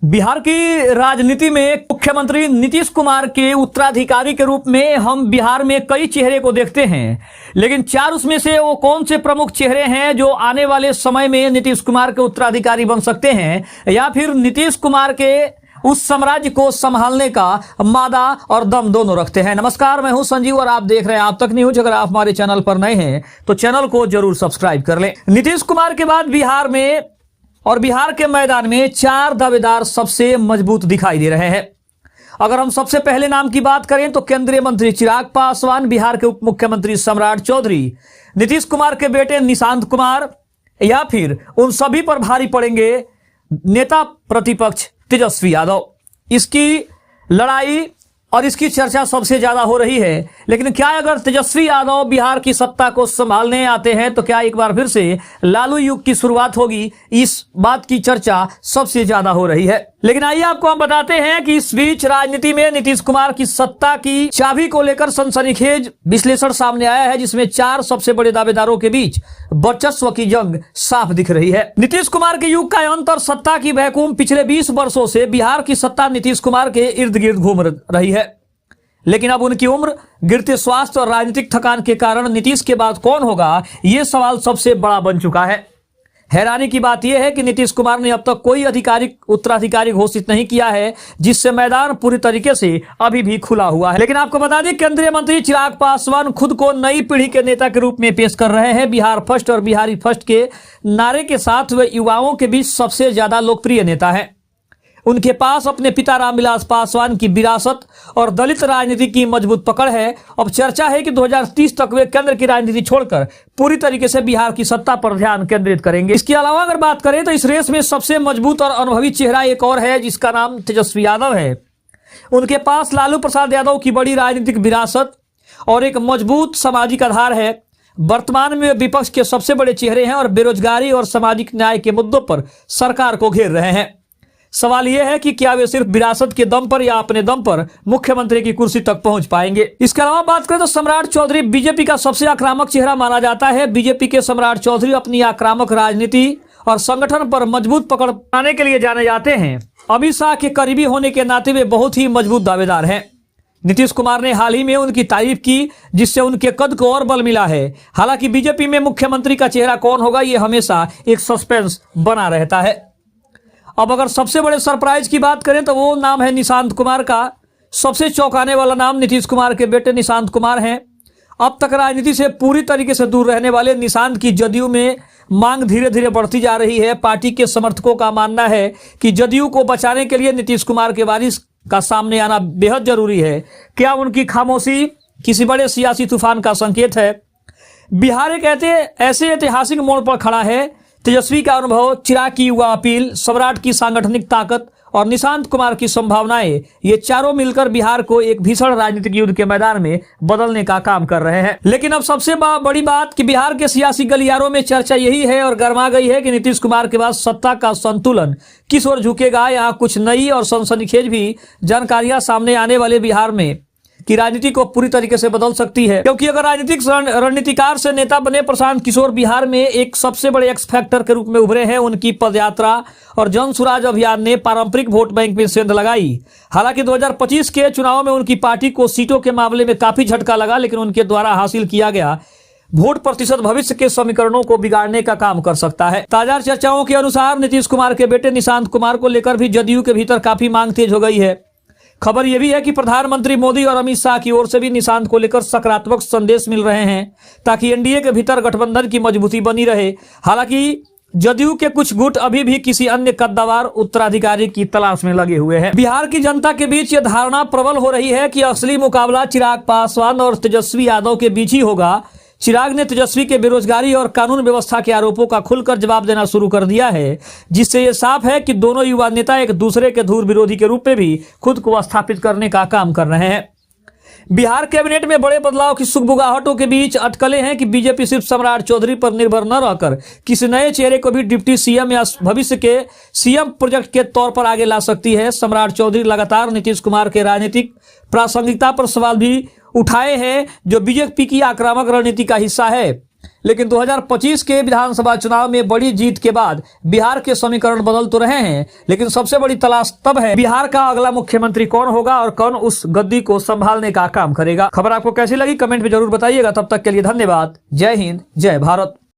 बिहार की राजनीति में मुख्यमंत्री नीतीश कुमार के उत्तराधिकारी के रूप में हम बिहार में कई चेहरे को देखते हैं, लेकिन चार उसमें से वो कौन से प्रमुख चेहरे हैं जो आने वाले समय में नीतीश कुमार के उत्तराधिकारी बन सकते हैं या फिर नीतीश कुमार के उस साम्राज्य को संभालने का मादा और दम दोनों रखते हैं। नमस्कार, मैं हूं संजीव और आप देख रहे हैं आप तक न्यूज। अगर आप हमारे चैनल पर नए हैं तो चैनल को जरूर सब्सक्राइब कर लें। नीतीश कुमार के बाद बिहार में और बिहार के मैदान में चार दावेदार सबसे मजबूत दिखाई दे रहे हैं। अगर हम सबसे पहले नाम की बात करें तो केंद्रीय मंत्री चिराग पासवान, बिहार के उप मुख्यमंत्री सम्राट चौधरी, नीतीश कुमार के बेटे निशांत कुमार या फिर उन सभी पर भारी पड़ेंगे नेता प्रतिपक्ष तेजस्वी यादव। इसकी लड़ाई और इसकी चर्चा सबसे ज्यादा हो रही है। लेकिन क्या अगर तेजस्वी यादव बिहार की सत्ता को संभालने आते हैं तो क्या एक बार फिर से लालू युग की शुरुआत होगी? इस बात की चर्चा सबसे ज्यादा हो रही है। लेकिन आइए आपको हम बताते हैं कि इस बीच राजनीति में नीतीश कुमार की सत्ता की चाबी को लेकर सनसनीखेज विश्लेषण सामने आया है, जिसमें चार सबसे बड़े दावेदारों के बीच वर्चस्व की जंग साफ दिख रही है। नीतीश कुमार के युग का अंत और सत्ता की वैक्यूम पिछले 20 वर्षों से बिहार की सत्ता नीतीश कुमार के इर्द गिर्द घूम रही है। लेकिन अब उनकी उम्र, गिरते स्वास्थ्य और राजनीतिक थकान के कारण नीतीश के बाद कौन होगा, यह सवाल सबसे बड़ा बन चुका है। हैरानी की बात यह है कि नीतीश कुमार ने अब तक कोई आधिकारिक उत्तराधिकारी घोषित नहीं किया है, जिससे मैदान पूरी तरीके से अभी भी खुला हुआ है। लेकिन आपको बता दें, केंद्रीय मंत्री चिराग पासवान खुद को नई पीढ़ी के नेता के रूप में पेश कर रहे हैं। बिहार फर्स्ट और बिहारी फर्स्ट के नारे के साथ वे युवाओं के बीच सबसे ज्यादा लोकप्रिय नेता है। उनके पास अपने पिता रामविलास पासवान की विरासत और दलित राजनीति की मजबूत पकड़ है। अब चर्चा है कि 2030 तक वे केंद्र की राजनीति छोड़कर पूरी तरीके से बिहार की सत्ता पर ध्यान केंद्रित करेंगे। इसके अलावा अगर बात करें तो इस रेस में सबसे मजबूत और अनुभवी चेहरा एक और है, जिसका नाम तेजस्वी यादव है। उनके पास लालू प्रसाद यादव की बड़ी राजनीतिक विरासत और एक मजबूत सामाजिक आधार है। वर्तमान में विपक्ष के सबसे बड़े चेहरे हैं और बेरोजगारी और सामाजिक न्याय के मुद्दों पर सरकार को घेर रहे हैं। सवाल यह है कि क्या वे सिर्फ विरासत के दम पर या अपने दम पर मुख्यमंत्री की कुर्सी तक पहुंच पाएंगे। इसके अलावा बात करें तो सम्राट चौधरी बीजेपी का सबसे आक्रामक चेहरा माना जाता है। बीजेपी के सम्राट चौधरी अपनी आक्रामक राजनीति और संगठन पर मजबूत पकड़ पाने के लिए जाने जाते हैं। अमित शाह के करीबी होने के नाते वे बहुत ही मजबूत दावेदार हैं। नीतीश कुमार ने हाल ही में उनकी तारीफ की, जिससे उनके कद को और बल मिला है। हालांकि बीजेपी में मुख्यमंत्री का चेहरा कौन होगा, ये हमेशा एक सस्पेंस बना रहता है। अब अगर सबसे बड़े सरप्राइज की बात करें तो वो नाम है निशांत कुमार का। सबसे चौंकाने वाला नाम नीतीश कुमार के बेटे निशांत कुमार हैं। अब तक राजनीति से पूरी तरीके से दूर रहने वाले निशांत की जदयू में मांग धीरे धीरे बढ़ती जा रही है। पार्टी के समर्थकों का मानना है कि जदयू को बचाने के लिए नीतीश कुमार के वारिस का सामने आना बेहद जरूरी है। क्या उनकी खामोशी किसी बड़े सियासी तूफान का संकेत है? बिहार एक ऐसे ऐतिहासिक मोड़ पर खड़ा है। तेजस्वी का अनुभव, चिराग की युवा अपील, सम्राट की सांगठनिक ताकत और निशांत कुमार की संभावनाएं, ये चारों मिलकर बिहार को एक भीषण राजनीतिक युद्ध के मैदान में बदलने का काम कर रहे हैं। लेकिन अब सबसे बड़ी बात कि बिहार के सियासी गलियारों में चर्चा यही है और गर्मा गई है कि नीतीश कुमार के बाद सत्ता का संतुलन किस ओर झुकेगा। यहाँ कुछ नई और सनसनीखेज भी जानकारियां सामने आने वाले बिहार में की राजनीति को पूरी तरीके से बदल सकती है। क्योंकि अगर राजनीतिक रणनीतिकार से नेता बने प्रशांत किशोर बिहार में एक सबसे बड़े एक्स फैक्टर के रूप में उभरे हैं। उनकी पदयात्रा और जन सुराज अभियान ने पारंपरिक वोट बैंक में सेंध लगाई। हालांकि 2025 के चुनाव में उनकी पार्टी को सीटों के मामले में काफी झटका लगा, लेकिन उनके द्वारा हासिल किया गया वोट प्रतिशत भविष्य के समीकरणों को बिगाड़ने का काम कर सकता है। ताजा चर्चाओं के अनुसार नीतीश कुमार के बेटे निशांत कुमार को लेकर भी जदयू के भीतर काफी मांग तेज हो गई है। खबर यह भी है कि प्रधानमंत्री मोदी और अमित शाह की ओर से भी निशांत को लेकर सकारात्मक संदेश मिल रहे हैं, ताकि एनडीए के भीतर गठबंधन की मजबूती बनी रहे। हालांकि जदयू के कुछ गुट अभी भी किसी अन्य कद्दावर उत्तराधिकारी की तलाश में लगे हुए हैं। बिहार की जनता के बीच यह धारणा प्रबल हो रही है कि असली मुकाबला चिराग पासवान और तेजस्वी यादव के बीच ही होगा। चिराग ने तेजस्वी के बेरोजगारी और कानून व्यवस्था के आरोपों का खुलकर जवाब देना शुरू कर दिया है, जिससे यह साफ है कि दोनों युवा नेता एक दूसरे के धूर विरोधी के रूप में भी खुद को स्थापित करने का काम कर रहे हैं। बिहार कैबिनेट में बड़े बदलाव की सुगबुगाहटों के बीच अटकलें हैं कि बीजेपी सिर्फ सम्राट चौधरी पर निर्भर न रहकर किसी नए चेहरे को भी डिप्टी सीएम या भविष्य के सीएम प्रोजेक्ट के तौर पर आगे ला सकती है। सम्राट चौधरी लगातार नीतीश कुमार के राजनीतिक प्रासंगिकता पर सवाल भी उठाए हैं, जो बीजेपी की आक्रामक रणनीति का हिस्सा है। लेकिन 2025 के विधानसभा चुनाव में बड़ी जीत के बाद बिहार के समीकरण बदल तो रहे हैं, लेकिन सबसे बड़ी तलाश तब है बिहार का अगला मुख्यमंत्री कौन होगा और कौन उस गद्दी को संभालने का काम करेगा। खबर आपको कैसी लगी कमेंट में जरूर बताइएगा। तब तक के लिए धन्यवाद। जय हिंद, जय भारत।